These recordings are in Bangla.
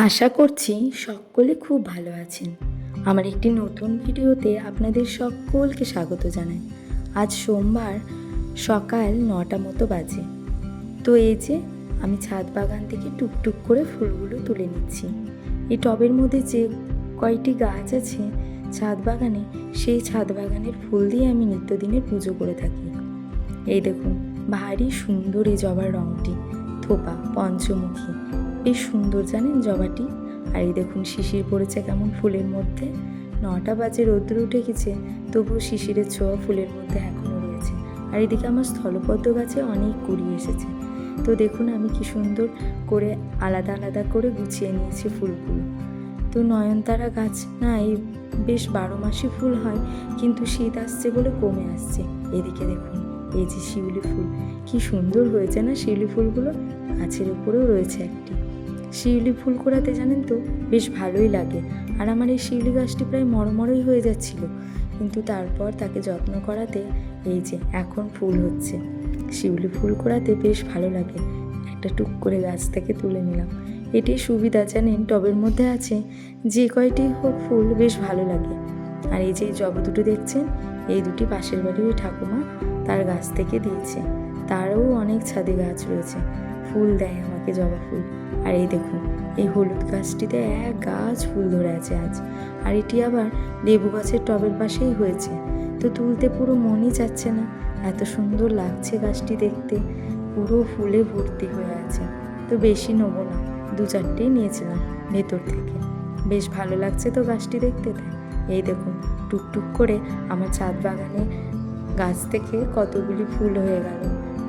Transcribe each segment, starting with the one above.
আশা করছি সকলে খুব ভালো আছেন। আমার একটি নতুন ভিডিওতে আপনাদের সকলকে স্বাগত জানাই। আজ সোমবার সকাল 9টা মতো বাজে। তো এই যে আমি ছাদ বাগান থেকে টুকটুক করে ফুলগুলো তুলে নিচ্ছি। এই টবের মধ্যে যে কয়টি গাছ আছে ছাদ বাগানে, সেই ছাদ বাগানের ফুল দিয়ে আমি নিত্যদিনের পুজো করে থাকি। এই দেখুন, ভারী সুন্দর এই জবার রঙটি, থোপা পঞ্চমুখী, বেশ সুন্দর জানেন জবাটি। আর এই দেখুন শিশির পড়েছে কেমন ফুলের মধ্যে। 9টা বাজে, রৌদ্র উঠে গেছে, তবুও শিশিরের ছোঁয়া ফুলের মধ্যে এখনও রয়েছে। আর এদিকে আমার স্থলপদ্ম গাছে অনেক কুড়ি এসেছে। তো দেখুন আমি কি সুন্দর করে আলাদা আলাদা করে গুছিয়ে নিয়েছি ফুলগুলো। তো নয়নতারা গাছ না, এই বেশ 12 মাসই ফুল হয়, কিন্তু শীত আসছে বলে কমে আসছে। এদিকে দেখুন এই যে শিউলি ফুল, কি সুন্দর হয়েছে না শিউলি ফুলগুলো। গাছের উপরেও রয়েছে একটি। শিউলি ফুল কোড়াতে জানেন তো বেশ ভালোই লাগে। আর আমার এই শিউলি গাছটি প্রায় মরমরই হয়ে যাচ্ছিল, কিন্তু তারপর তাকে যত্ন করাতে এই যে এখন ফুল হচ্ছে। শিউলি ফুল কোড়াতে বেশ ভালো লাগে। একটা টুক করে গাছ থেকে তুলে নিলাম। এটি সুবিধা জানেন, টবের মধ্যে আছে যে কয়টি হোক ফুল বেশ ভালো লাগে। আর এই যে জবা দুটো দেখছেন, এই দুটি পাশের বাড়ির ওই ঠাকুমা তার গাছ থেকে দিয়েছে। তারও অনেক ছাদে গাছ রয়েছে, ফুল দেয় আমাকে জবা ফুল। আর এই দেখুন এই হলুদ গাছটিতে এক গাছ ফুল ধরে আছে আজ। আর এটি আবার লেবু গাছের টবের পাশেই হয়েছে। তো তুলতে পুরো মনই যাচ্ছে না, এত সুন্দর লাগছে গাছটি দেখতে, পুরো ফুলে ভর্তি হয়ে আছে। তো বেশি নেবো না, 2-4টেই নিয়েছিলাম ভেতর থেকে। বেশ ভালো লাগছে তো গাছটি দেখতে। তাই এই দেখুন টুকটুক করে আমার ছাদ বাগানে গাছ থেকে কতগুলি ফুল হয়ে গেল।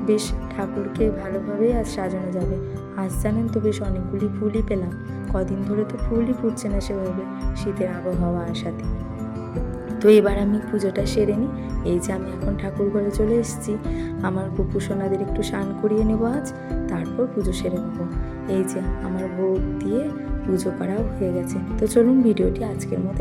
বেশ ঠাকুরকে ভালোভাবে আজ সাজানো যাবে। আজ জানেন তো বেশ অনেকগুলি ফুলই পেলাম। কদিন ধরে তো ফুলই ফুটছে না সেভাবে, শীতের আবহাওয়া আসাতে। তো এবার আমি পুজোটা সেরে নিই। এই যে আমি এখন ঠাকুর ঘরে চলে এসেছি। আমার গোপু সোনাদের একটু স্নান করিয়ে নেবো আজ, তারপর পুজো সেরে নেবো। এই যে আমার ভোগ দিয়ে পুজো করাও হয়ে গেছে। তো চলুন ভিডিওটি আজকের মতো